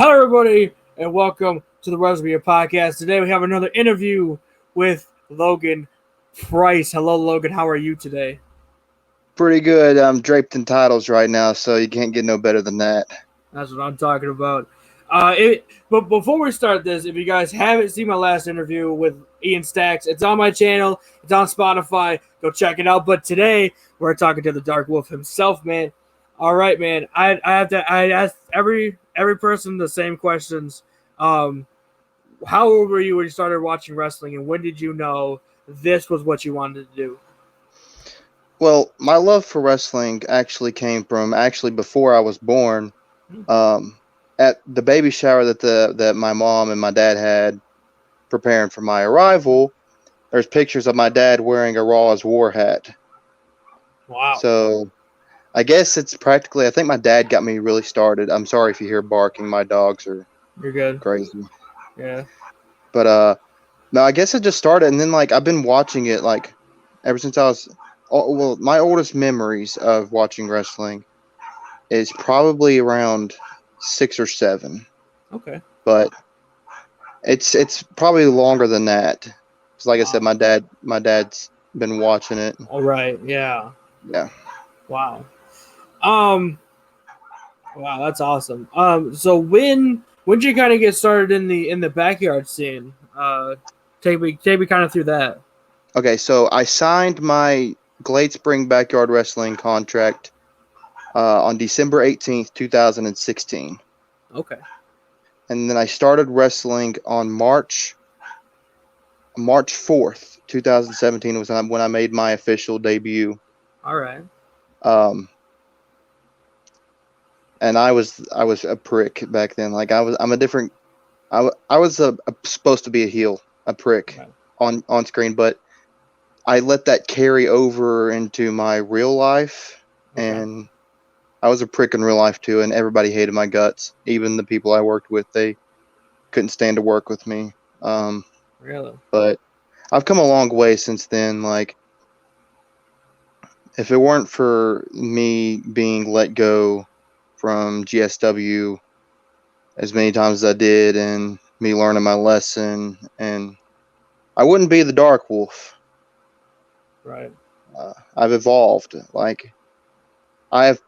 Hello, everybody, and welcome to the SVBW podcast. Today we have another interview with Logan Price. Hello, Logan. How are you today? Pretty good. I'm draped in titles right now, so you can't get no better than that. That's what I'm talking about. But before we start this, if you guys haven't seen my last interview with Ian Stacks, it's on my channel. It's on Spotify. Go check it out. But today we're talking to the Dark Wolf himself, man. All right, man. I ask every person the same questions. How old were you when you started watching wrestling, and when did you know this was what you wanted to do? Well, my love for wrestling actually came from before I was born. Um, at the baby shower that my mom and my dad had preparing for my arrival, there's pictures of my dad wearing a Raw as War hat. Wow. So I guess it's practically. I think my dad got me really started. I'm sorry if you hear barking. My dogs are You're good. crazy. Yeah. But no, I guess it just started, and then I've been watching it ever since I was. Well, my oldest memories of watching wrestling is probably around 6 or 7, Okay. but it's probably longer than that. Because, like I said, Wow. my dad's been watching it. All right. Yeah. Yeah. Wow. Um. Wow. That's awesome. So when did you kind of get started in the backyard scene? Take me kind of through that. Okay, so I signed my Glade Spring Backyard Wrestling contract on December 18th, 2016, Okay. and then I started wrestling on March 4th, 2017 was when I made my official debut. All right. Um, and I was a prick back then. I'm a different. I was supposed to be a heel, a prick Okay. on screen, but I let that carry over into my real life, Okay. and I was a prick in real life too. And everybody hated my guts. Even the people I worked with, they couldn't stand to work with me. Really. But I've come a long way since then. If it weren't for me being let go from GSW as many times as I did and me learning my lesson, and I wouldn't be the Dark Wolf. Right. I've evolved. I have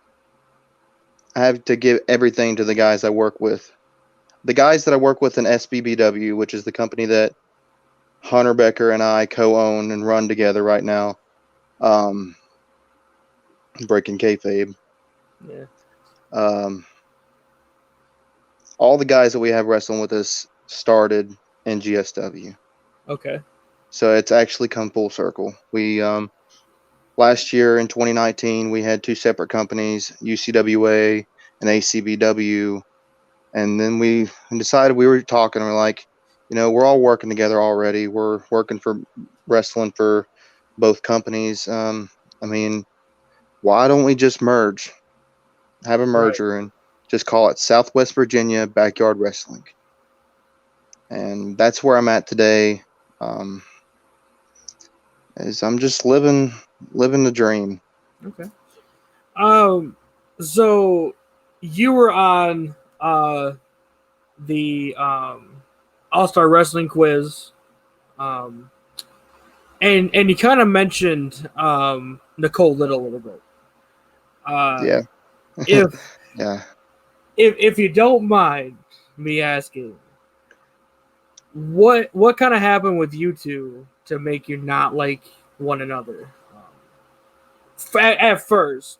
I have to give everything to the guys I work with. The guys that I work with in SVBW, which is the company that Hunter Becker and I co-own and run together right now. Um, Breaking kayfabe. Yeah. Um, all the guys that we have wrestling with us started in GSW. Okay. So it's actually come full circle. We last year in 2019 we had 2 separate companies, UCWA and ACBW, and then we decided we were talking. We're like, we're all working together already. We're working for wrestling for both companies. I mean, why don't we just merge? Have a Right. merger and just call it Southwest Virginia Backyard Wrestling. And that's where I'm at today. Um, is I'm just living the dream. Okay. Um. So you were on the All Star Wrestling quiz, um, and you kind of mentioned Nicole Little a little bit. Uh, Yeah. if Yeah. if you don't mind me asking, what kind of happened with you two to make you not like one another at first?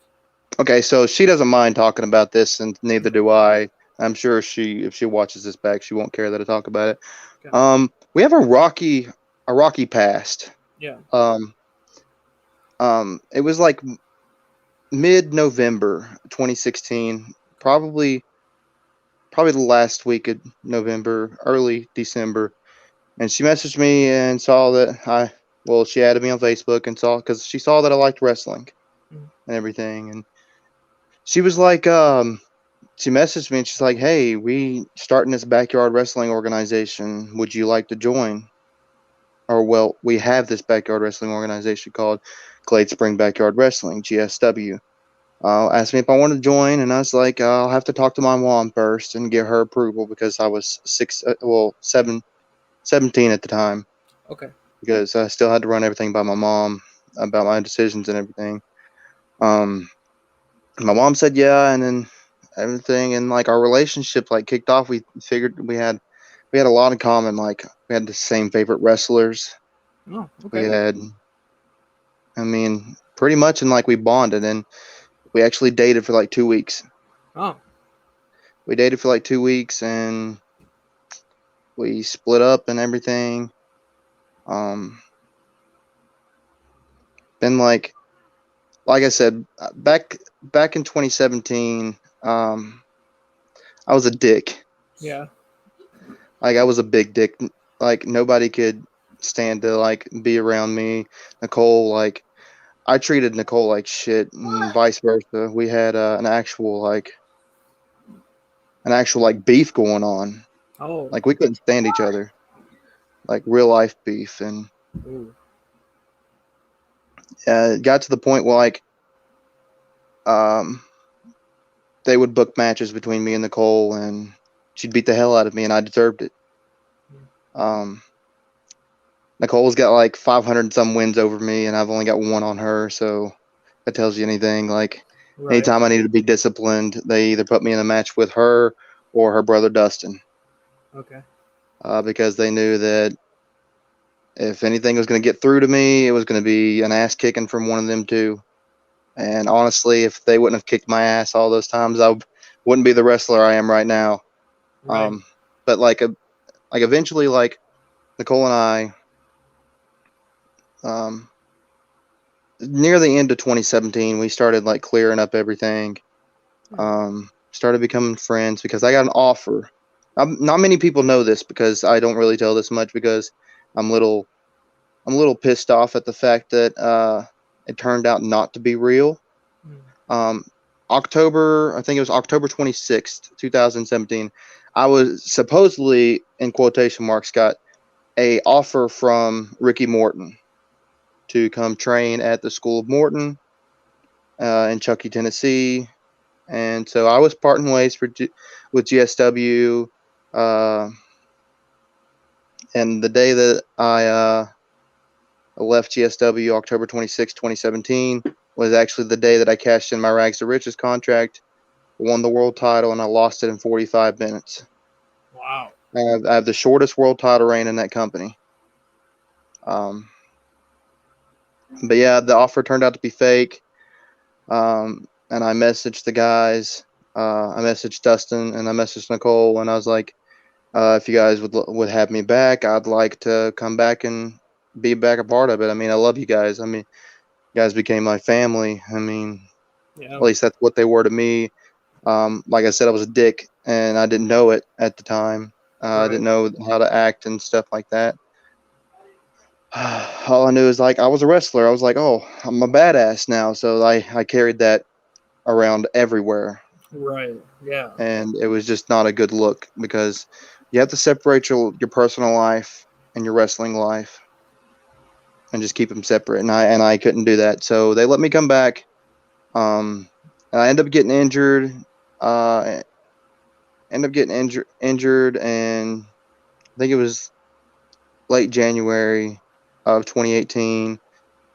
Okay, so she doesn't mind talking about this, and neither do I. I'm sure if she watches this back, she won't care that I talk about it. Okay. We have a rocky past. Yeah. Um, it was like mid-November 2016, probably the last week of November, early December, and she messaged me and saw that she added me on Facebook and saw because she saw that I liked wrestling Mm. and everything, and she was like, she messaged me and she's like, "Hey, we starting this backyard wrestling organization. Would you like to join?" Or well, we have this backyard wrestling organization called Glade Spring Backyard Wrestling (GSW). asked me if I wanted to join, and I was like, I'll have to talk to my mom first and get her approval because I was 17 at the time, Okay. because I still had to run everything by my mom about my decisions and everything. Um, my mom said yeah, and then everything, and like our relationship like kicked off. We figured we had a lot in common. Like we had the same favorite wrestlers. Oh, We okay. had, I mean, pretty much, and like we bonded, and we actually dated for like 2 weeks. Oh, We dated for like 2 weeks, and we split up and everything. Um, then like I said, back in 2017, I was a dick. yeah. Like I was a big dick. Like nobody could stand to like be around me. Nicole, like I treated Nicole like shit, and vice versa. We had an actual like beef going on. Oh. Like we couldn't stand each other, like real life beef, and Ooh. it got to the point where like um they would book matches between me and Nicole, and she'd beat the hell out of me, and I deserved it. Um, Nicole's got like 500 and some wins over me, and I've only got one on her. So that tells you anything. Like Right. anytime I needed to be disciplined, they either put me in a match with her or her brother Dustin, Okay. because they knew that if anything was going to get through to me, it was going to be an ass kicking from one of them two. And honestly, if they wouldn't have kicked my ass all those times, wouldn't be the wrestler I am right now. Right. But like eventually, like Nicole and I, um, near the end of 2017, we started like clearing up everything. Started becoming friends because I got an offer. Not many people know this because I don't really tell this much because I'm little I'm a little pissed off at the fact that it turned out not to be real. Um, I think it was October 26th, 2017. I was supposedly, in quotation marks, got a offer from Ricky Morton to come train at the School of Morton in Chuckey, Tennessee. And so I was parting ways with GSW. Uh, and the day that I left GSW, October 26, 2017, was actually the day that I cashed in my Rags to Riches contract, won the world title, and I lost it in 45 minutes. Wow. I have the shortest world title reign in that company. Um, but yeah, the offer turned out to be fake. And I messaged the guys. I messaged Dustin and I messaged Nicole, and I was like, if you guys would have me back, I'd like to come back and be back a part of it. I mean, I love you guys. I mean, you guys became my family. I mean, Yeah. at least that's what they were to me. Like I said, I was a dick, and I didn't know it at the time. I Right. didn't know how to act and stuff like that. All I knew is like I was a wrestler. I was like, oh, I'm a badass now. So I carried that around everywhere, Right. Yeah. and it was just not a good look because you have to separate your personal life and your wrestling life and just keep them separate. And I couldn't do that, so they let me come back. And I ended up getting injured. Uh, injured, and I think it was late January of 2018.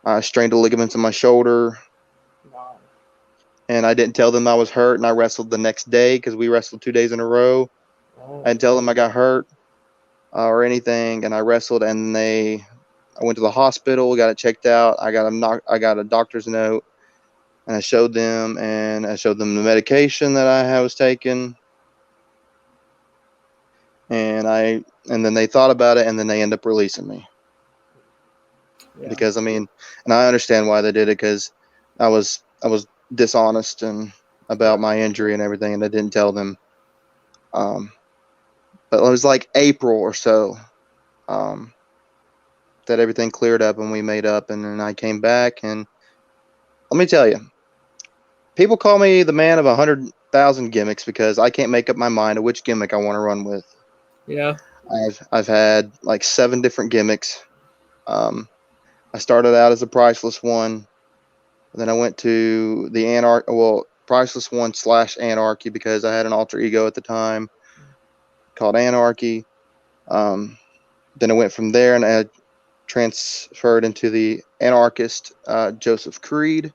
I strained the ligaments in my shoulder, Wow. and I didn't tell them I was hurt. And I wrestled the next day because we wrestled 2 days in a row. Oh. I didn't tell them I got hurt or anything, and I wrestled. And I went to the hospital, got it checked out. I got a doctor's note, and I showed them, the medication that I was taking, and then they thought about it, and then they end up releasing me. Yeah. Because I mean, and I understand why they did it because I was dishonest and about my injury and everything, and I didn't tell them. Um, but it was like April or so um, that everything cleared up and we made up, and then I came back. And let me tell you, people call me the man of 100,000 gimmicks because I can't make up my mind of which gimmick I want to run with. Yeah. I've had like 7 different gimmicks. Um, I started out as a priceless one. Then I went to the Priceless One / Anarchy, because I had an alter ego at the time called Anarchy. Then I went from there and I transferred into the Anarchist Joseph Creed.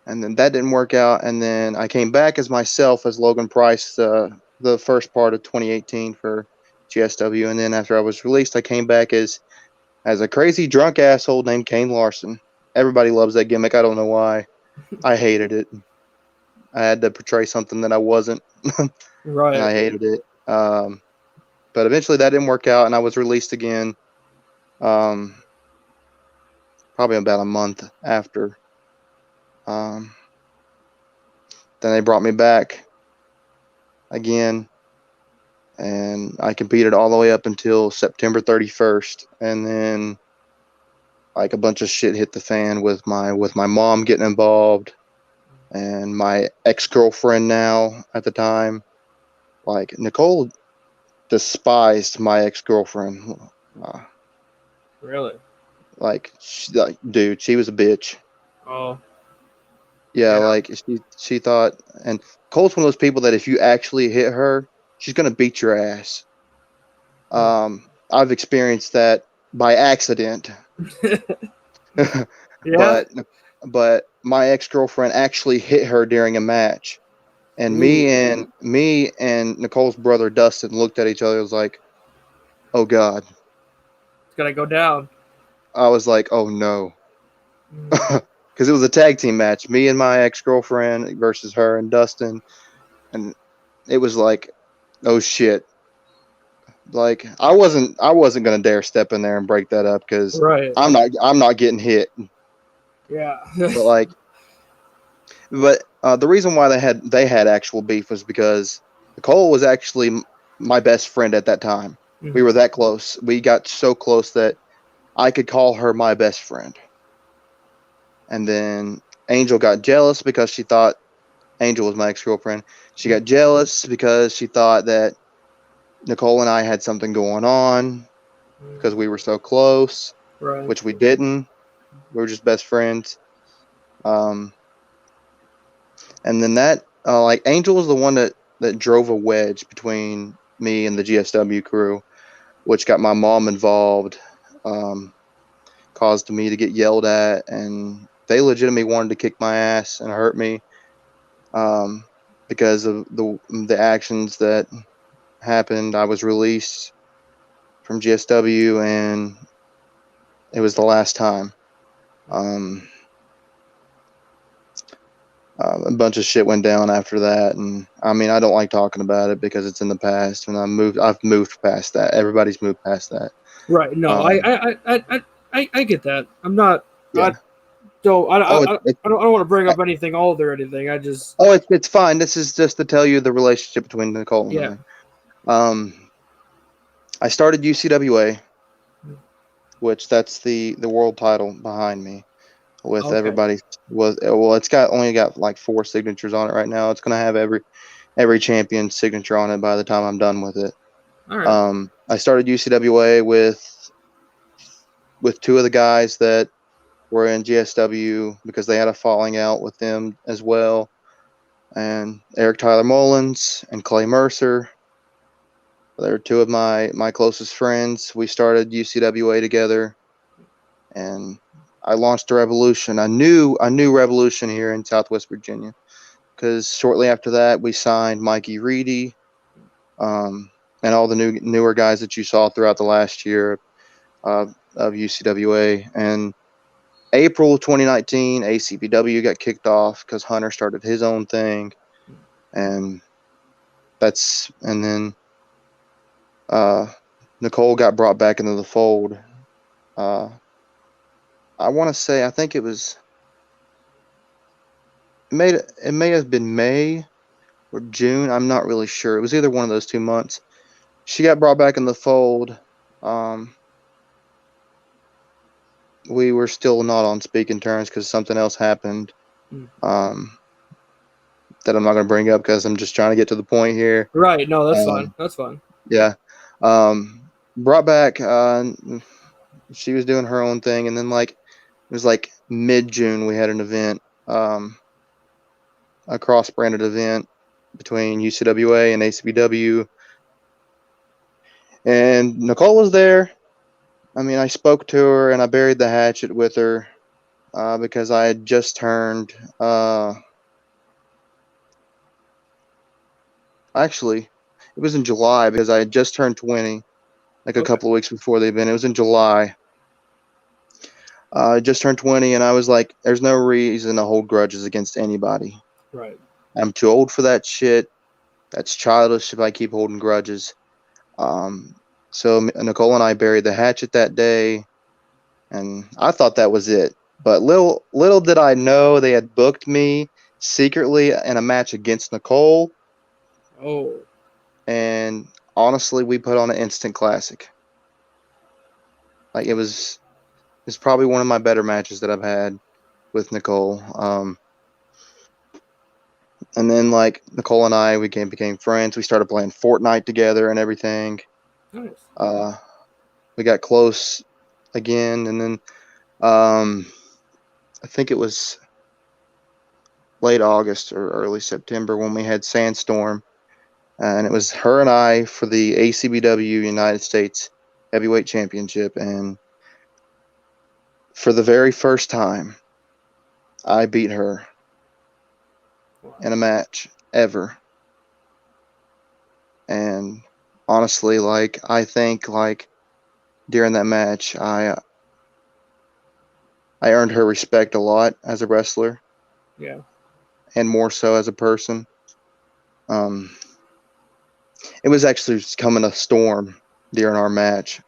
And then that didn't work out. And then I came back as myself as Logan Price the first part of 2018 for GSW. And then after I was released, I came back as a crazy drunk asshole named Kane Larson. Everybody loves that gimmick. I don't know why. I hated it. I had to portray something that I wasn't, Right. and I hated it. But eventually that didn't work out, and I was released again. Probably about a month after. Then they brought me back again, and I competed all the way up until September 31st, and then like a bunch of shit hit the fan with my mom getting involved, and my ex-girlfriend now at the time. Like, Nicole despised my ex-girlfriend. Really? Like, dude, she was a bitch. Oh. Yeah, Yeah. like she thought, and Cole's one of those people that if you actually hit her, she's gonna beat your ass. I've experienced that by accident. Yeah. but my ex-girlfriend actually hit her during a match, and Ooh. me and Nicole's brother Dustin looked at each other. It was like, oh God. It's gonna go down. I was like, oh no. Mm. Because it was a tag team match, me and my ex-girlfriend versus her and Dustin, and it was like, oh shit. Like, I wasn't gonna dare step in there and break that up, because Right. I'm not getting hit. Yeah. But like, the reason why they had actual beef was because Nicole was actually my best friend at that time. We Mhm. were that close. We got so close that I could call her my best friend. And then Angel got jealous because she thought Angel was my ex-girlfriend. She got jealous because she thought that Nicole and I had something going on because we were so close, Right. which we didn't. We were just best friends. Um, and then like, Angel was the one that drove a wedge between me and the GSW crew, which got my mom involved, caused me to get yelled at, and they legitimately wanted to kick my ass and hurt me, because of the actions that happened. I was released from GSW, and it was the last time. A bunch of shit went down after that, and I mean, I don't like talking about it because it's in the past, and I've moved past that. Everybody's moved past that. Right. No, Um, I get that. I'm not. yeah. Oh, I don't want to bring up anything old or anything. I just. it's fine. This is just to tell you the relationship between Nicole and Yeah. I started UCWA, which that's the world title behind me. With Okay. everybody it's only got like 4 signatures on it right now. It's gonna have every champion signature on it by the time I'm done with it. All right. I started UCWA with 2 of the guys that were in GSW because they had a falling out with them as well, and Eric Tyler Mullins and Clay Mercer. They're 2 of my closest friends. We started UCWA together, and I launched a revolution. I knew Revolution here in Southwest Virginia, because shortly after that we signed Mikey Reedy, and all the newer guys that you saw throughout the last year of UCWA. And April 2019, ACBW got kicked off because Hunter started his own thing, and then Nicole got brought back into the fold. I want to say, I think it may have been May or June. I'm not really sure. It was either one of those 2 months. She got brought back in the fold. We were still not on speaking terms because something else happened, that I'm not going to bring up because I'm just trying to get to the point here. Right. No, that's fine. That's fine. Yeah. Brought back. She was doing her own thing, and then like was like mid-June. We had an event, a cross-branded event between UCWA and ACBW, and Nicole was there. I mean, I spoke to her and I buried the hatchet with her because I had just turned. Actually, it was in July because I had just turned 20, like a couple of weeks before the event. It was in July. I just turned 20, and I was like, "There's no reason to hold grudges against anybody. Right. I'm too old for that shit. That's childish if I keep holding grudges." Um, so Nicole and I buried the hatchet that day, and I thought that was it. But little did I know they had booked me secretly in a match against Nicole. Oh. And honestly, we put on an instant classic. Like it's probably one of my better matches that I've had with Nicole. And then like Nicole and I, we became friends. We started playing Fortnite together and everything. Nice. We got close again, and then I think it was late August or early September when we had Sandstorm, and it was her and I for the ACBW United States Heavyweight Championship, and for the very first time, I beat her in a match ever. And honestly, like I think like during that match, I earned her respect a lot as a wrestler. Yeah. And more so as a person. Um, it was actually coming a storm during our match.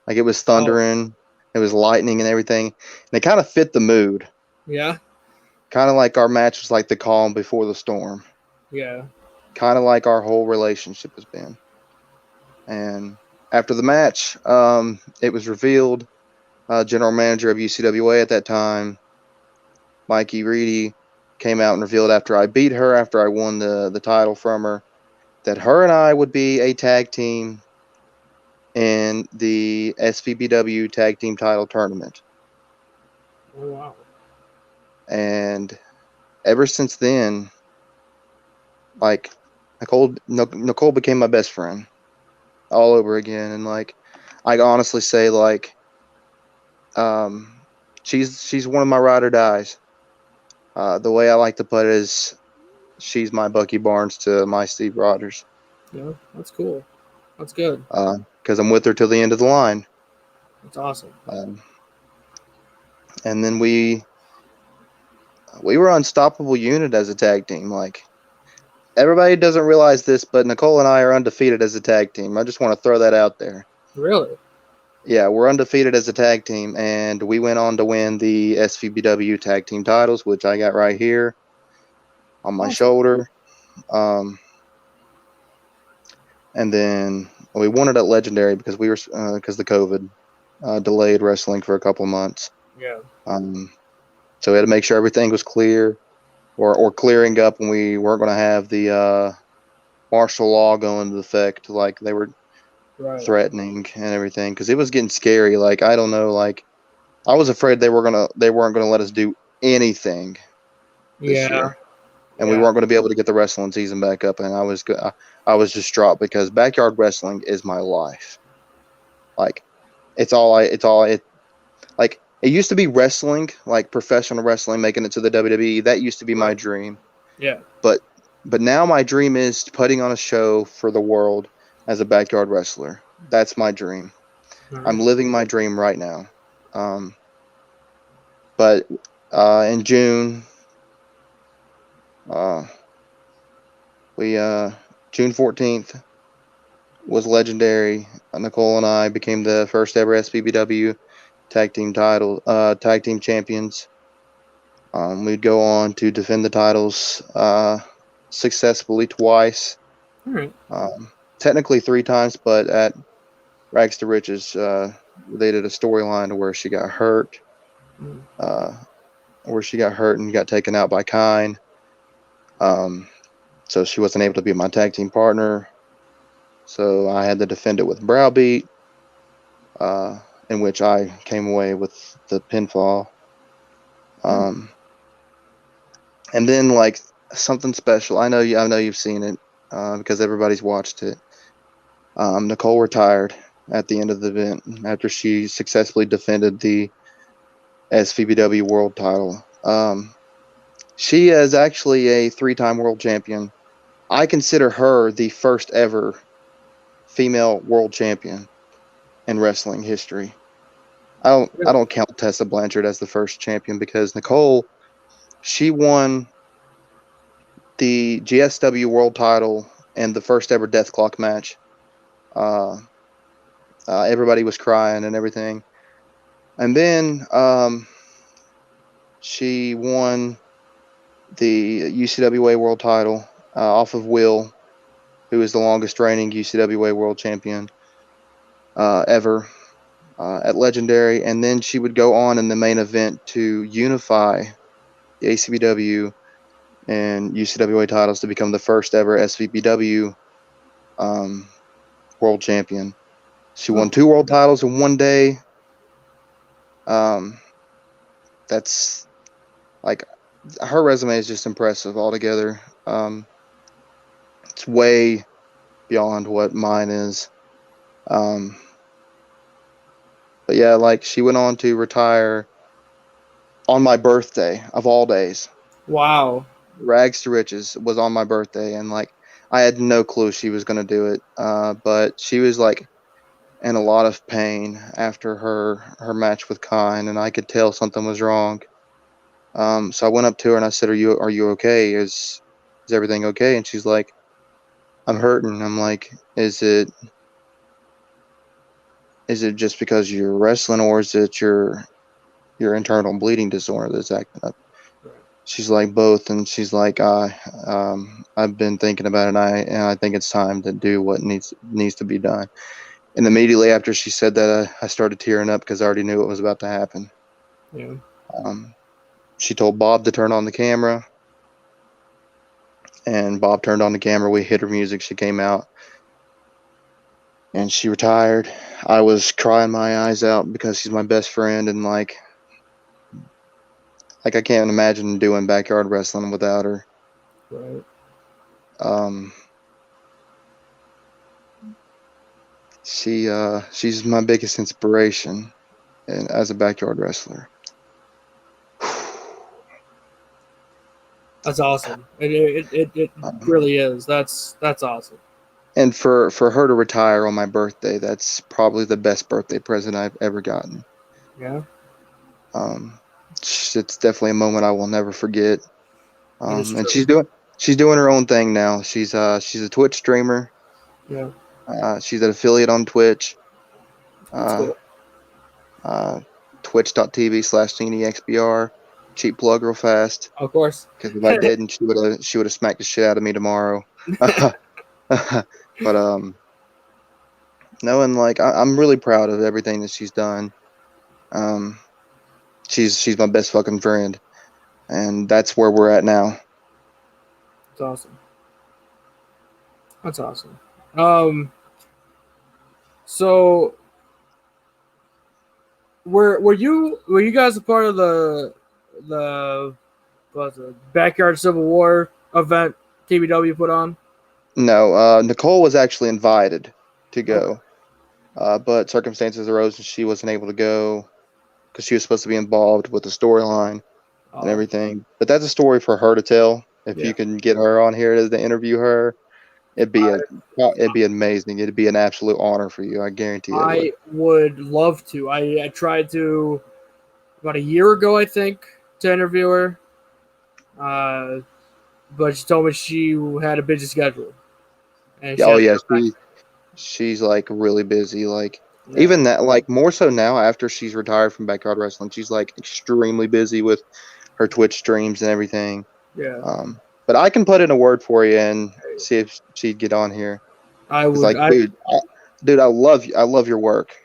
Like it was thundering, it was lightning and everything. And it kind of fit the mood. Yeah. Kind of like our match was like the calm before the storm. Yeah. Kind of like our whole relationship has been. And after the match, it was revealed. General manager of UCWA at that time, Mikey Reedy, came out and revealed after I beat her, after I won the title from her, that her and I would be a tag team in the SVBW tag team title tournament. Oh, wow. And ever since then, like Nicole became my best friend all over again. And like, I honestly say like, she's one of my ride or dies. The way I like to put it is she's my Bucky Barnes to my Steve Rogers. Yeah, that's cool. That's good. Because I'm with her till the end of the line. That's awesome. And then we were unstoppable unit as a tag team. Like everybody doesn't realize this, but Nicole and I are undefeated as a tag team. I just want to throw that out there. Really? Yeah, we're undefeated as a tag team, and we went on to win the SVBW tag team titles, which I got right here on my shoulder. And then we won it at Legendary because we were because the COVID delayed wrestling for a couple of months. Yeah. So we had to make sure everything was clear or clearing up when we weren't going to have the martial law go into effect, like they were threatening and everything, because it was getting scary. Like I don't know, like I was afraid they weren't gonna let us do anything this year, and we weren't going to be able to get the wrestling season back up. And I was distraught because backyard wrestling is my life. Like it's all I like. It used to be wrestling, like professional wrestling, making it to the WWE. That used to be my dream. Yeah. But now my dream is putting on a show for the world as a backyard wrestler. That's my dream. I'm living my dream right now. But in June, we June 14th was legendary. Nicole and I became the first ever SVBW tag team tag team champions. We'd go on to defend the titles successfully twice. All right. Technically 3 times, but at Rags to Riches, they did a storyline where she got hurt, and got taken out by Kine. So she wasn't able to be my tag team partner. So I had to defend it with Browbeat, in which I came away with the pinfall. Um, and then like something special. I know you've seen it because everybody's watched it. Nicole retired at the end of the event after she successfully defended the SVBW world title. She is actually a three-time world champion. I consider her the first ever female world champion in wrestling history. I Really? don't count Tessa Blanchard as the first champion because Nicole, she won the GSW world title and the first ever Death Clock match. Uh, Everybody was crying and everything. And then she won the UCWA world title off of Will, who is the longest reigning UCWA world champion ever at Legendary. And then she would go on in the main event to unify the ACBW and UCWA titles to become the first ever SVBW um, world champion. She won Oh, two world titles in one day. Um, that's like her resume is just impressive altogether. It's way beyond what mine is. Um, but yeah, like she went on to retire on my birthday of all days. wow. Rags to riches was on my birthday, and like I had no clue she was gonna do it. But she was like in a lot of pain after her match with Kine, and I could tell something was wrong. So I went up to her and I said, are you okay? Is everything okay?" And she's like, "I'm hurting." I'm like, is it just because you're wrestling, or is it your internal bleeding disorder that's acting up?" Right. She's like, "Both." And she's like, I've been thinking about it, and I think it's time to do what needs to be done." And immediately after she said that, I started tearing up because I already knew what was about to happen. Yeah. Um, she told Bob to turn on the camera, and Bob turned on the camera. We hit her music. She came out, and she retired. I was crying my eyes out because she's my best friend, and like I can't imagine doing backyard wrestling without her. Right. Um, she's my biggest inspiration as a backyard wrestler. That's awesome. It Um, really is. That's awesome. and for her to retire on my birthday, that's probably the best birthday present I've ever gotten. Yeah. Um, it's definitely a moment I will never forget. That is And true. she's doing her own thing now. She's a Twitch streamer. Yeah. She's an affiliate on Twitch. That's Uh, cool. uh, Twitch.tv/TeenyXBR. Cheap plug real fast. Of course. Because if I didn't, she would have smacked the shit out of me tomorrow. But no, and like I'm really proud of everything that she's done. Um, she's my best fucking friend, and that's where we're at now. That's awesome. That's awesome. Um. So were you guys a part of the what was it, backyard Civil War event TBW put on? No, Nicole was actually invited to Okay. go, but circumstances arose and she wasn't able to go because she was supposed to be involved with the storyline and Um. everything. But that's a story for her to tell. If Yeah. you can get her on here to interview her, it'd be amazing. It'd be an absolute honor for you. I guarantee it would. I would love to. I tried to about a year ago, I think, to interview her. But she told me she had a busy schedule and Yeah, she oh had to yeah, get back. she's like really busy. Like Yeah. even that, like more so now after she's retired from backyard wrestling, she's like extremely busy with her Twitch streams and everything. Yeah. But I can put in a word for you and see if she'd get on here. I It's would. like, dude, I love you. I love your work.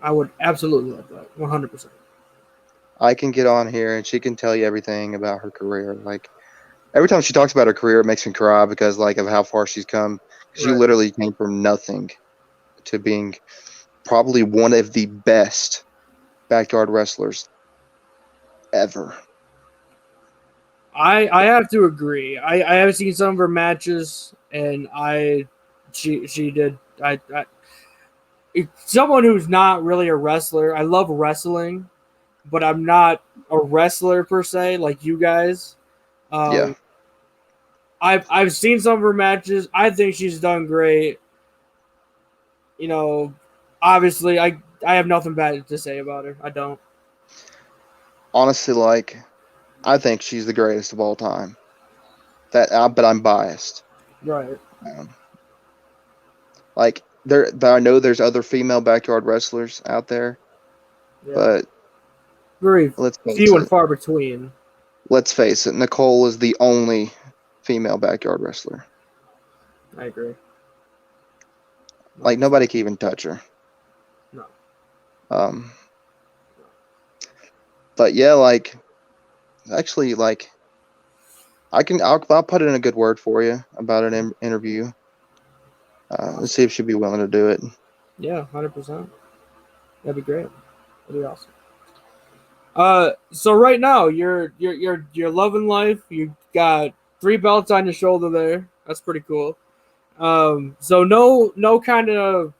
I would absolutely love that. 100%. I can get on here and she can tell you everything about her career. Like every time she talks about her career, it makes me cry because like of how far she's come. She Right. literally came from nothing to being probably one of the best backyard wrestlers ever. I have to agree. I have seen some of her matches, and she did. Someone who's not really a wrestler. I love wrestling, but I'm not a wrestler per se like you guys. Yeah. Um, I've seen some of her matches. I think she's done great. You know, obviously, I have nothing bad to say about her. I don't. Honestly, like, I think she's the greatest of all time. But I'm biased. Right. Um, like, I know there's other female backyard wrestlers out there, Yeah. but Very let's face few and it. far between. Let's face it. Nicole is the only female backyard wrestler. I agree. Like, 100%. nobody can even touch her. No. Um, but yeah, like, actually, like, I'll put in a good word for you about an interview. Let's see if she'd be willing to do it. Yeah, 100%. That'd be great. That'd be awesome. So right now you're loving life. You got 3 belts on your shoulder there. That's pretty cool. So no kind of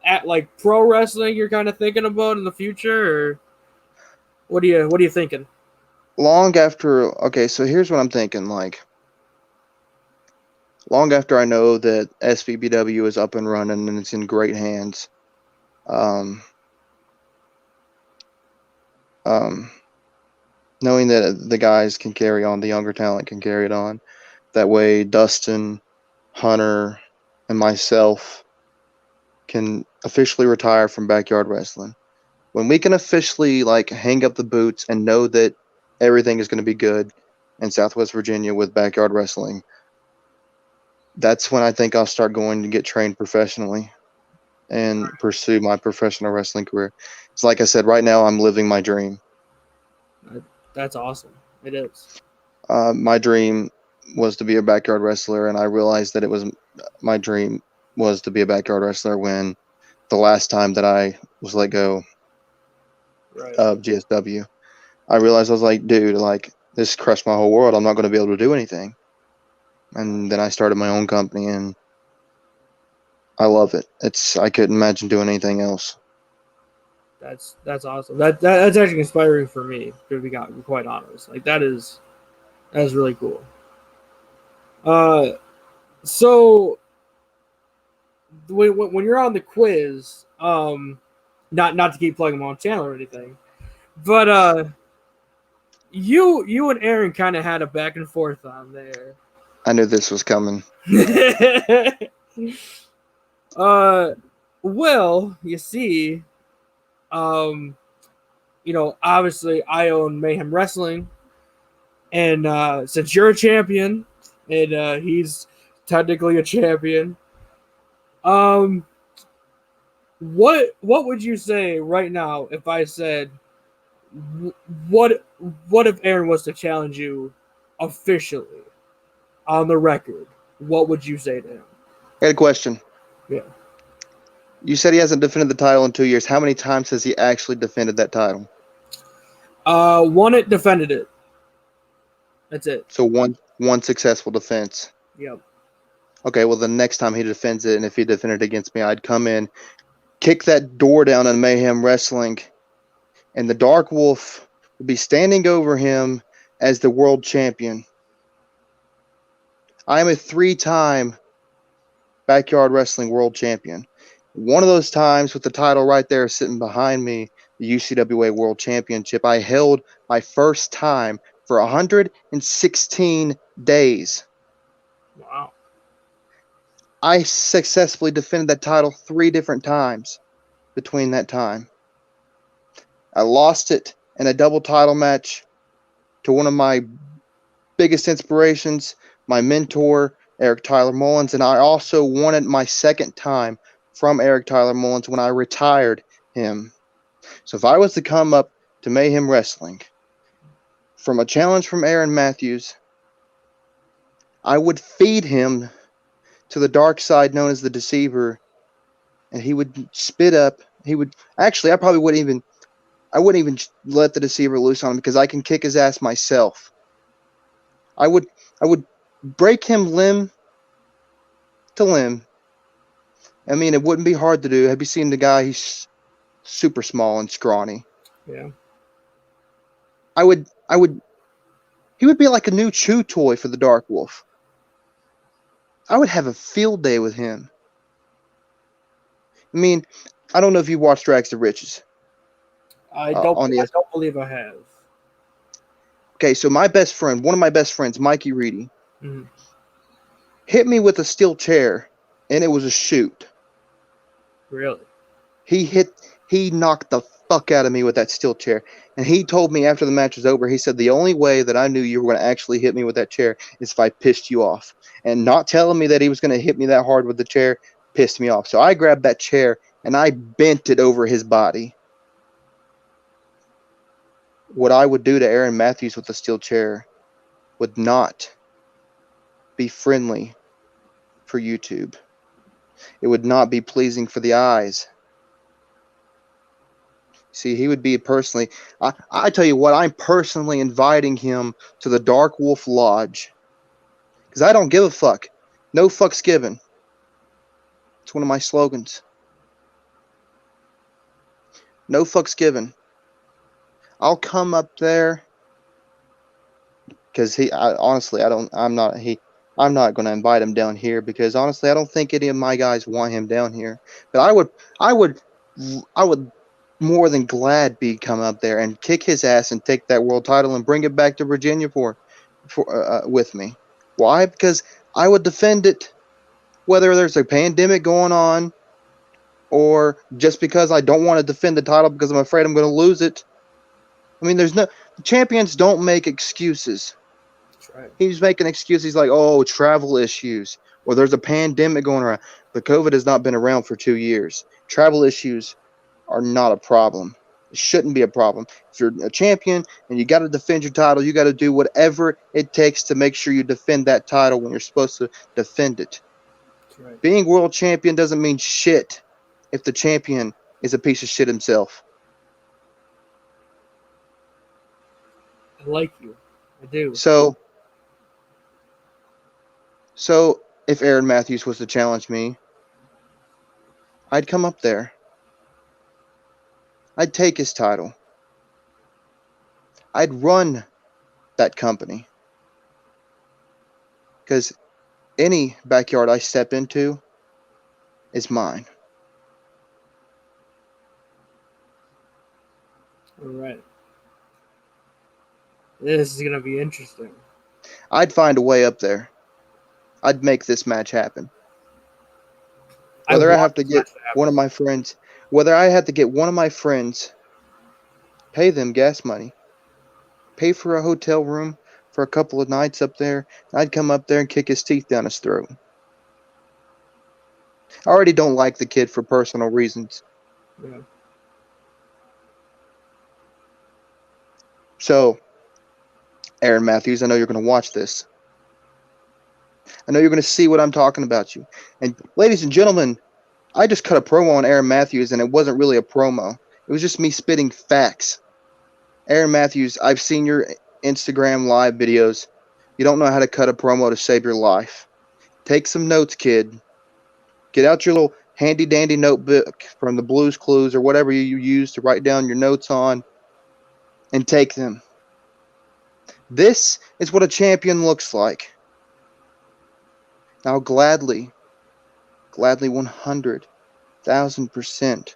at like pro wrestling you're kind of thinking about in the future, or what are you thinking? Long after, okay, so here's what I'm thinking. Like, long after I know that SVBW is up and running and it's in great hands, um, um, knowing that the guys can carry on, the younger talent can carry it on. That way, Dustin, Hunter, and myself can officially retire from backyard wrestling. When we can officially like hang up the boots and know that everything is going to be good in Southwest Virginia with backyard wrestling, that's when I think I'll start going to get trained professionally and pursue my professional wrestling career. It's like I said, right now I'm living my dream. That's awesome. It is. My dream was to be a backyard wrestler, and I realized that it was my dream was to be a backyard wrestler when the last time that I was let go Right. of GSW. I realized I was like, dude, like this crushed my whole world. I'm not going to be able to do anything. And then I started my own company, and I love it. I couldn't imagine doing anything else. That's awesome. That's actually inspiring for me, to be quite honest. Like that's really cool. Uh, so when you're on the quiz, not to keep plugging my own channel or anything, but you and Aaron kind of had a back and forth on there. I knew this was coming. Well, you see, um, obviously I own Mayhem Wrestling, and since you're a champion, and he's technically a champion, um, what would you say right now if I said, what what if Aaron was to challenge you officially on the record? What would you say to him? I got a question. Yeah. You said he hasn't defended the title in 2 years. How many times has he actually defended that title? Won it, defended it. That's it. So one successful defense. Yep. Okay, well the next time he defends it, and if he defended against me, I'd come in, kick that door down in Mayhem Wrestling, and the Dark Wolf would be standing over him as the world champion. I am a 3-time backyard wrestling world champion. One of those times with the title right there sitting behind me, the UCWA World Championship, I held my first time for 116 days. Wow. I successfully defended that title 3 different times between that time. I lost it in a double title match to one of my biggest inspirations, my mentor, Eric Tyler Mullins, and I also won it my second time from Eric Tyler Mullins when I retired him. So if I was to come up to Mayhem Wrestling from a challenge from Aaron Matthews, I would feed him to the dark side known as the Deceiver, and he would spit up. I probably wouldn't even I wouldn't even let the deceiver loose on him because I can kick his ass myself. I would break him limb to limb. I mean, it wouldn't be hard to do. Have you seen the guy? He's super small and scrawny. Yeah. I would. He would be like a new chew toy for the Dark Wolf. I would have a field day with him. I mean, I don't know if you watched Rags to Riches. I don't believe I have. Okay, so my best friend, one of my best friends, Mikey Reedy, Mm-hmm. hit me with a steel chair, and it was a shoot. Really? He knocked the fuck out of me with that steel chair. And he told me after the match was over, he said, the only way that I knew you were going to actually hit me with that chair is if I pissed you off. And not telling me that he was going to hit me that hard with the chair pissed me off. So I grabbed that chair and I bent it over his body. What I would do to Aaron Matthews with a steel chair would not be friendly for YouTube. It would not be pleasing for the eyes. See, he would be personally. I tell you what, I'm personally inviting him to the Dark Wolf Lodge because I don't give a fuck. No fucks given. It's one of my slogans. No fucks given. I'll come up there because I'm not going to invite him down here because honestly, I don't think any of my guys want him down here. But I would more than glad be come up there and kick his ass and take that world title and bring it back to Virginia with me. Why? Because I would defend it whether there's a pandemic going on or just because I don't want to defend the title because I'm afraid I'm going to lose it. I mean, the champions don't make excuses. That's right. He's making excuses like, oh, travel issues, or there's a pandemic going around. But COVID has not been around for 2 years. Travel issues are not a problem. It shouldn't be a problem. If you're a champion and you got to defend your title, you got to do whatever it takes to make sure you defend that title when you're supposed to defend it. That's right. Being world champion doesn't mean shit if the champion is a piece of shit himself. I like you. I do. So if Aaron Matthews was to challenge me, I'd come up there. I'd take his title. I'd run that company. Because any backyard I step into is mine. All right. This is going to be interesting. I'd find a way up there. I'd make this match happen. Whether I have to get one of my friends, pay them gas money, pay for a hotel room for a couple of nights up there, I'd come up there and kick his teeth down his throat. I already don't like the kid for personal reasons. Yeah. So, Aaron Matthews, I know you're going to watch this. I know you're going to see what I'm talking about you. And ladies and gentlemen, I just cut a promo on Aaron Matthews, and it wasn't really a promo. It was just me spitting facts. Aaron Matthews, I've seen your Instagram live videos. You don't know how to cut a promo to save your life. Take some notes, kid. Get out your little handy-dandy notebook from the Blues Clues or whatever you use to write down your notes on, and take them. This is what a champion looks like. I'll gladly 100,000%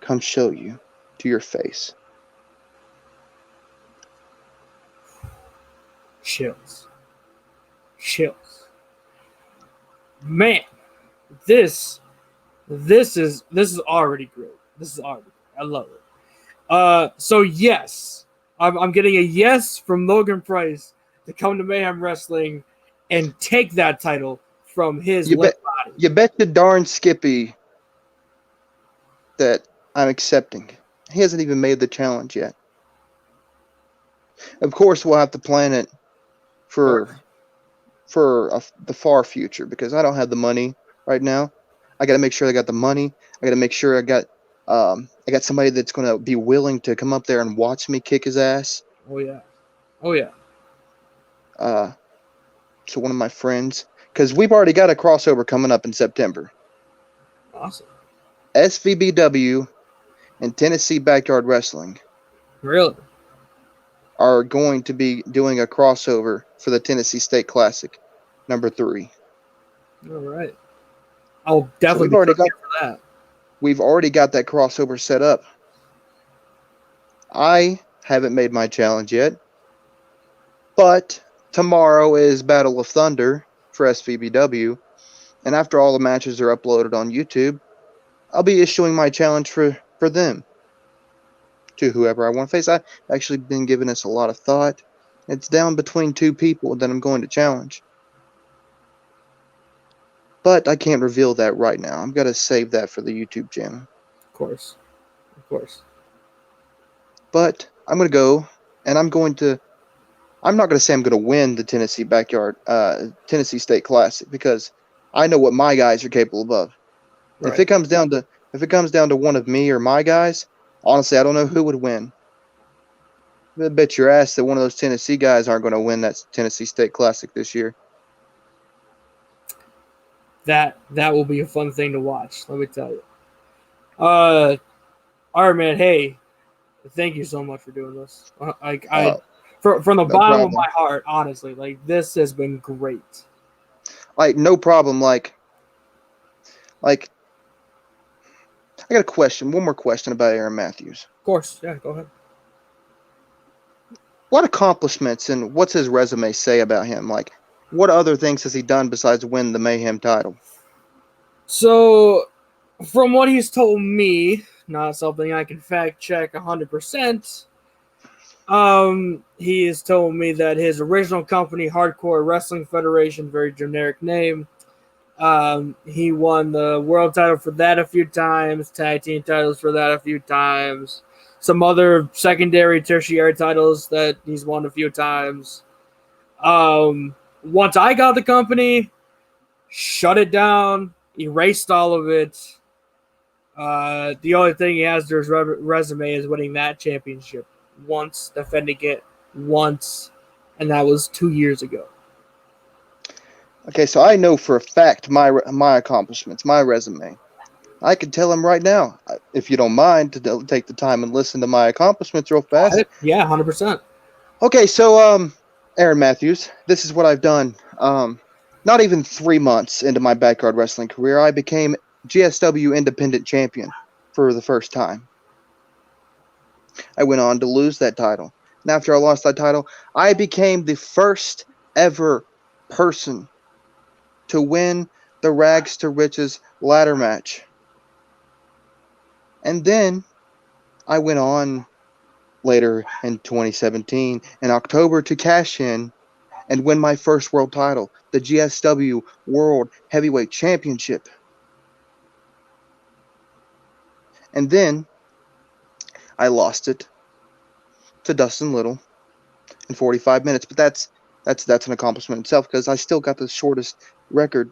come show you to your face. Chills. Man, this is already great. I love it. So yes, I'm getting a yes from Logan Price to come to Mayhem Wrestling and take that title from his left body. You bet your darn Skippy that I'm accepting. He hasn't even made the challenge yet. Of course, we'll have to plan it for the far future because I don't have the money right now. I got to make sure I got the money. I got to make sure I got I got somebody that's going to be willing to come up there and watch me kick his ass. Oh yeah. Oh yeah. So one of my friends, because we've already got a crossover coming up in September. Awesome. SVBW and Tennessee Backyard Wrestling Really? are going to be doing a crossover for the Tennessee State Classic, number 3. All right. I'll So definitely be looking for that. we've already got that crossover set up. I haven't made my challenge yet, but tomorrow is Battle of Thunder for SVBW, and after all the matches are uploaded on YouTube, I'll be issuing my challenge for them to whoever I want to face. I've actually been giving this a lot of thought. It's down between 2 people that I'm going to challenge. But I can't reveal that right now. I'm going to save that for the YouTube channel. Of course. Of course. But I'm going to go, and I'm not going to say I'm going to win the Tennessee State Classic, because I know what my guys are capable of. Right. If it comes down to one of me or my guys, honestly, I don't know who would win. I bet your ass that one of those Tennessee guys aren't going to win that Tennessee State Classic this year. That will be a fun thing to watch, let me tell you. All right, man. Hey, thank you so much for doing this. From the bottom of my heart, honestly, like, this has been great. Like, no problem. Like, I got a question. One more question about Aaron Matthews. Of course, yeah. Go ahead. What accomplishments and what's his resume say about him? Like, what other things has he done besides win the Mayhem title? So, from what he's told me, not something I can fact check 100%. He has told me that his original company, Hardcore Wrestling Federation, very generic name, he won the world title for that a few times, tag team titles for that a few times, some other secondary, tertiary titles that he's won a few times. Once I got the company, shut it down, erased all of it. The only thing he has to his resume is winning that championship once, defending it once, and that was 2 years ago. Okay, so I know for a fact my accomplishments, my resume. I can tell him right now, if you don't mind, to take the time and listen to my accomplishments real fast. Yeah, 100%. Okay, so Aaron Matthews, this is what I've done. Not even 3 months into my backyard wrestling career, I became GSW Independent Champion for the first time. I went on to lose that title. And after I lost that title, I became the first ever person to win the Rags to Riches ladder match. And then I went on later in 2017 in October to cash in and win my first world title, the GSW World Heavyweight Championship. And then I lost it to Dustin Little in 45 minutes. But that's an accomplishment itself, because I still got the shortest record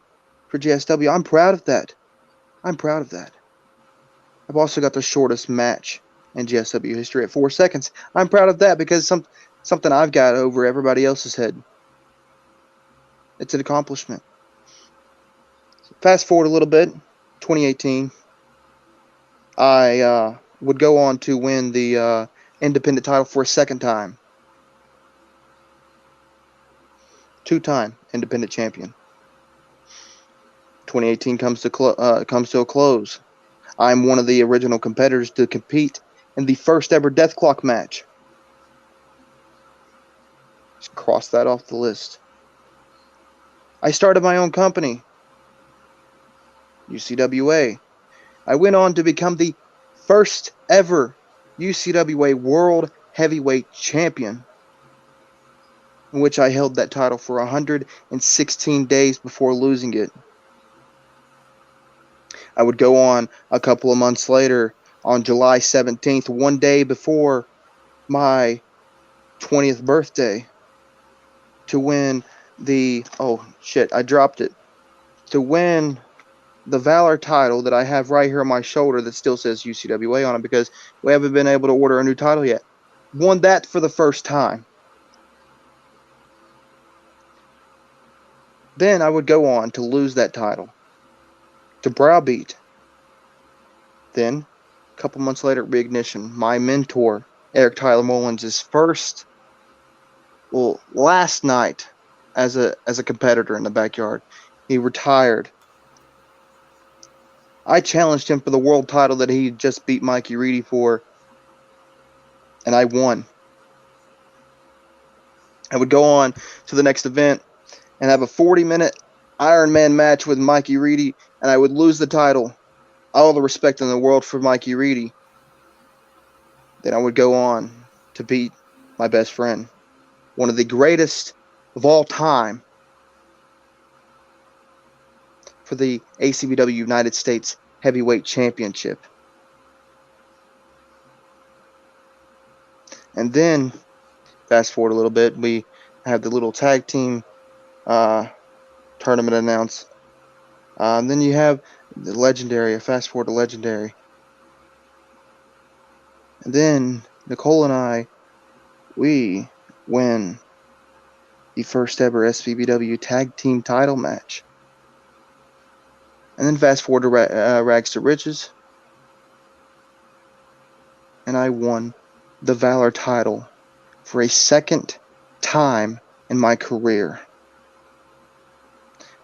for GSW. I'm proud of that. I've also got the shortest match in GSW history at 4 seconds. I'm proud of that, because something I've got over everybody else's head. It's an accomplishment. Fast forward a little bit, 2018. I would go on to win the independent title for a second time. 2-time independent champion. 2018 comes to a close. I'm one of the original competitors to compete in the first ever Death Clock match. Just cross that off the list. I started my own company, UCWA. I went on to become the first ever UCWA World Heavyweight Champion, in which I held that title for 116 days before losing it. I would go on a couple of months later, on July 17th, one day before my 20th birthday, to win the, oh shit, I dropped it, to win the Valor title that I have right here on my shoulder that still says UCWA on it because we haven't been able to order a new title yet. Won that for the first time. Then I would go on to lose that title to browbeat. Then, a couple months later, Reignition, my mentor, Eric Tyler Mullins' last night as a competitor in the backyard. He retired. I challenged him for the world title that he just beat Mikey Reedy for, and I won. I would go on to the next event and have a 40-minute Iron Man match with Mikey Reedy, and I would lose the title. All the respect in the world for Mikey Reedy. Then I would go on to beat my best friend, one of the greatest of all time, for the ACBW United States Heavyweight Championship. And then, fast forward a little bit, we have the little tag team tournament announced. Then you have the Legendary, fast forward to Legendary. And then Nicole and I, we win the first ever SVBW tag team title match. And then fast forward to Rags to Riches. And I won the Valor title for a second time in my career.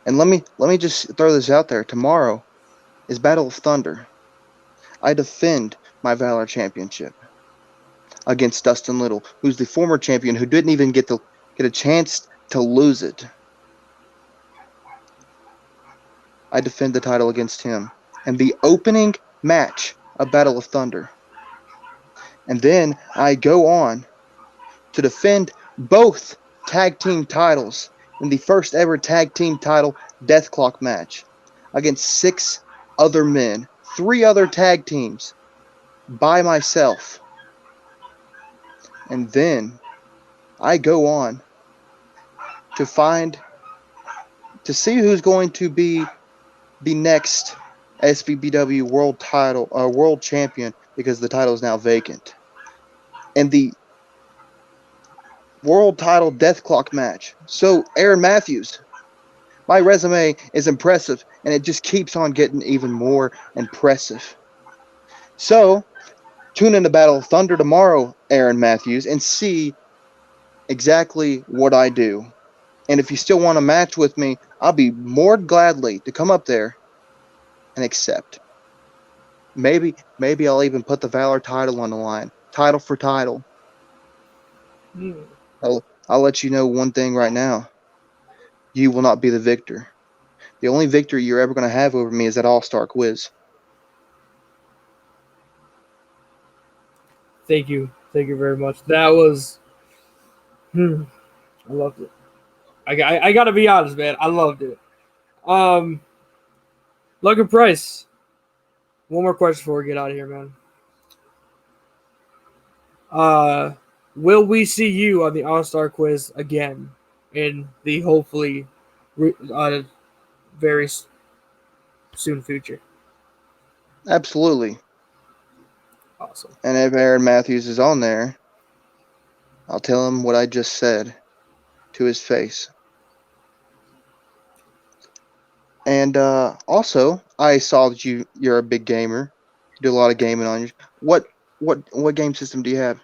And let me just throw this out there. Tomorrow is Battle of Thunder. I defend my Valor championship against Dustin Little, who's the former champion who didn't even get a chance to lose it. I defend the title against him. And the opening match of Battle of Thunder. And then I go on to defend both tag team titles in the first ever tag team title death clock match against 6 other men, 3 other tag teams by myself. And then I go on to see who's going to be the next SVBW world champion, because the title is now vacant. And the world title death clock match. So, Aaron Matthews, my resume is impressive, and it just keeps on getting even more impressive. So, tune in to Battle of Thunder tomorrow, Aaron Matthews, and see exactly what I do. And if you still want a match with me, I'll be more gladly to come up there and accept. Maybe I'll even put the Valor title on the line, title for title. I'll let you know one thing right now. You will not be the victor. The only victory you're ever going to have over me is that All-Star quiz. Thank you very much. That was, I loved it. I gotta be honest, man. I loved it. Logan Price. One more question before we get out of here, man. Will we see you on the All-Star quiz again in the hopefully very soon future? Absolutely. Awesome. And if Aaron Matthews is on there, I'll tell him what I just said to his face. And also, I saw that you're a big gamer. You do a lot of gaming on your. What game system do you have?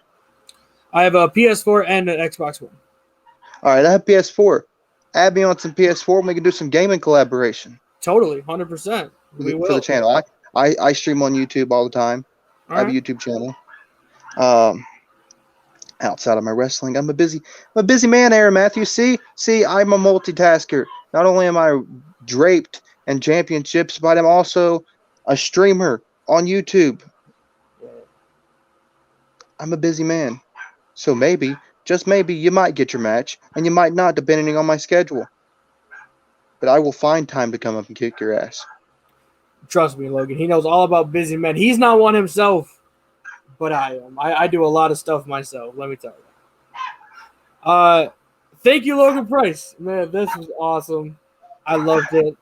I have a PS4 and an Xbox One. All right, I have PS4. Add me on some PS4 and we can do some gaming collaboration. Totally, 100%. For the channel. I stream on YouTube all the time. I have a YouTube channel. Outside of my wrestling, I'm a busy man, Aaron Matthews. See, I'm a multitasker. Not only am I draped in championships, but I'm also a streamer on YouTube. I'm a busy man. So maybe, just maybe, you might get your match, and you might not, depending on my schedule. But I will find time to come up and kick your ass. Trust me, Logan. He knows all about busy men. He's not one himself, but I am. I do a lot of stuff myself, let me tell you. Thank you, Logan Price. Man, this was awesome. I loved it.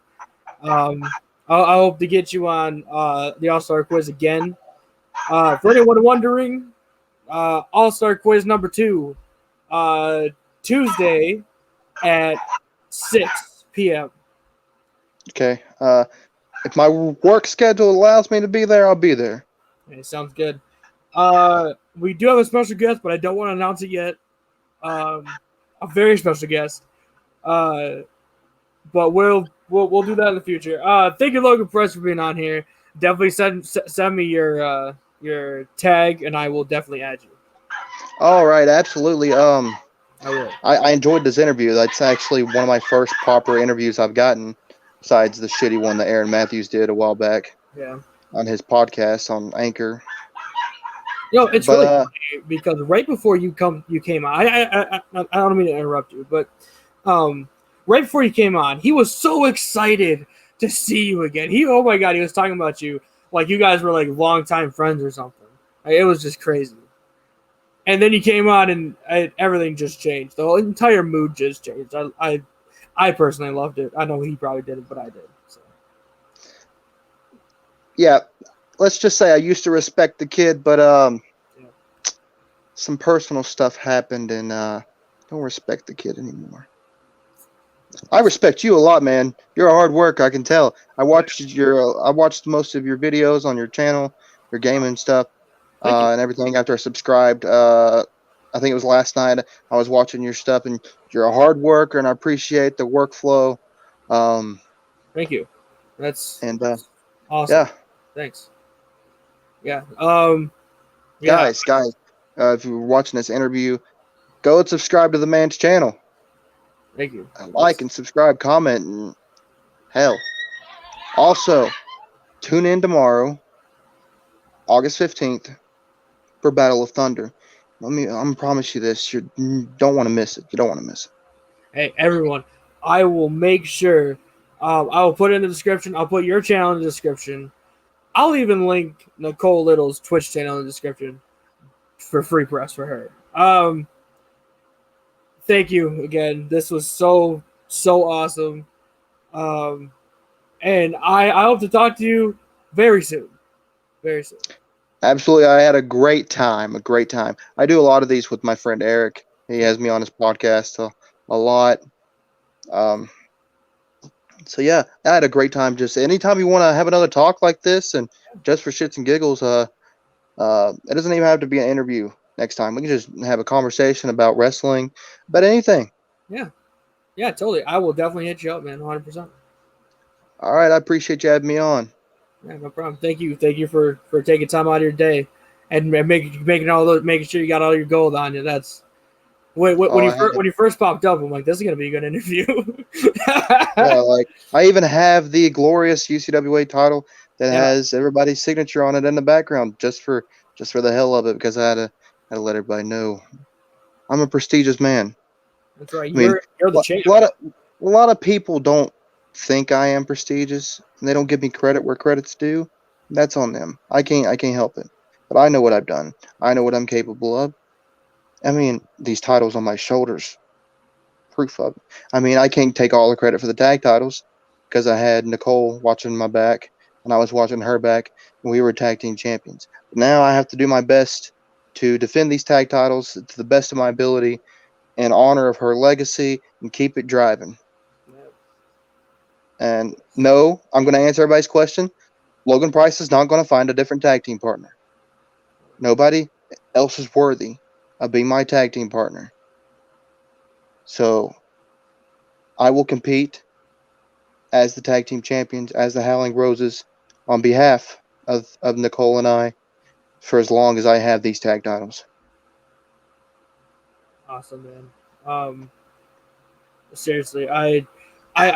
I hope to get you on the All Star Quiz again. For anyone wondering, All Star Quiz number 2, Tuesday at 6 p.m. Okay. If my work schedule allows me to be there, I'll be there. Okay, sounds good. We do have a special guest, but I don't want to announce it yet. A very special guest. But we'll do that in the future. Thank you, Logan Press, for being on here. Definitely send me your tag, and I will definitely add you. All right, absolutely. I will. I enjoyed this interview. That's actually one of my first proper interviews I've gotten, besides the shitty one that Aaron Matthews did a while back. Yeah. On his podcast on Anchor. It's really funny because right before you came on, I don't mean to interrupt you, but right before you came on, he was so excited to see you again. Oh my God, he was talking about you like you guys were like longtime friends or something. It was just crazy. And then you came on and everything just changed. The whole entire mood just changed. I personally loved it. I know he probably didn't, but I did. So. Yeah, let's just say I used to respect the kid, but some personal stuff happened, and don't respect the kid anymore. I respect you a lot, man. You're a hard worker, I can tell. I watched most of your videos on your channel, your gaming stuff, and everything after I subscribed. I think it was last night. I was watching your stuff, and you're a hard worker, and I appreciate the workflow. Thank you. That's awesome. Yeah. Thanks. Yeah. Guys, if you were watching this interview, go and subscribe to the man's channel. Thank you. Like and subscribe, comment, and hell. Also, tune in tomorrow, August 15th, for Battle of Thunder. I'm gonna promise you this: you don't want to miss it. You don't want to miss it. Hey, everyone! I will make sure. I will put it in the description. I'll put your channel in the description. I'll even link Nicole Little's Twitch channel in the description for free press for her. Thank you again. This was so awesome. And I hope to talk to you very soon. Very soon. Absolutely. I had a great time. I do a lot of these with my friend Eric. He has me on his podcast a lot. So yeah, I had a great time. Just anytime you want to have another talk like this, and just for shits and giggles, it doesn't even have to be an interview. Next time we can just have a conversation about wrestling, about anything. Yeah, totally. I will definitely hit you up, man. 100%. All right, I appreciate you having me on. Yeah, no problem. Thank you for taking time out of your day and making sure you got all your gold on you. That's when you first popped up, I'm like, this is gonna be a good interview. Yeah, like I even have the glorious UCWA title that has everybody's signature on it in the background, just for the hell of it, because I had to let everybody know I'm a prestigious man. That's right. You're the champ. A lot of people don't think I am prestigious, and they don't give me credit where credit's due. That's on them. I can't help it. But I know what I've done. I know what I'm capable of. I mean, these titles on my shoulders, proof of it. I mean, I can't take all the credit for the tag titles because I had Nicole watching my back and I was watching her back, and we were tag team champions. But now I have to do my best to defend these tag titles to the best of my ability in honor of her legacy and keep it driving. And no, I'm going to answer everybody's question. Logan Price is not going to find a different tag team partner. Nobody else is worthy of being my tag team partner. So I will compete as the tag team champions, as the Howling Roses, on behalf of Nicole and I, for as long as I have these tag titles. Awesome, man. Seriously, I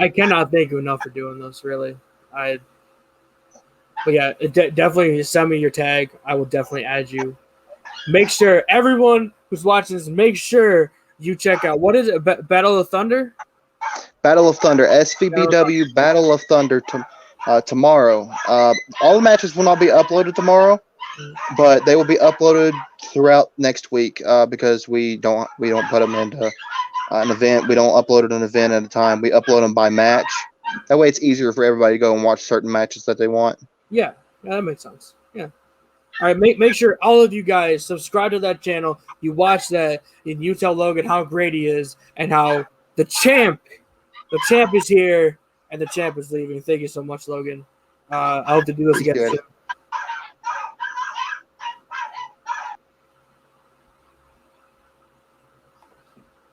cannot thank you enough for doing this, really. But yeah, definitely send me your tag. I will definitely add you. Make sure everyone who's watching this, make sure you check out, what is it? Battle of Thunder? Battle of Thunder, SVBW Battle of Thunder tomorrow. All the matches will not be uploaded tomorrow, but they will be uploaded throughout next week because we don't put them into an event. We don't upload it an event at a time. We upload them by match. That way, it's easier for everybody to go and watch certain matches that they want. Yeah, that makes sense. Yeah. All right, make sure all of you guys subscribe to that channel. You watch that, and you tell Logan how great he is and how the champ is here and the champ is leaving. Thank you so much, Logan. I hope to do this again Appreciate soon. it.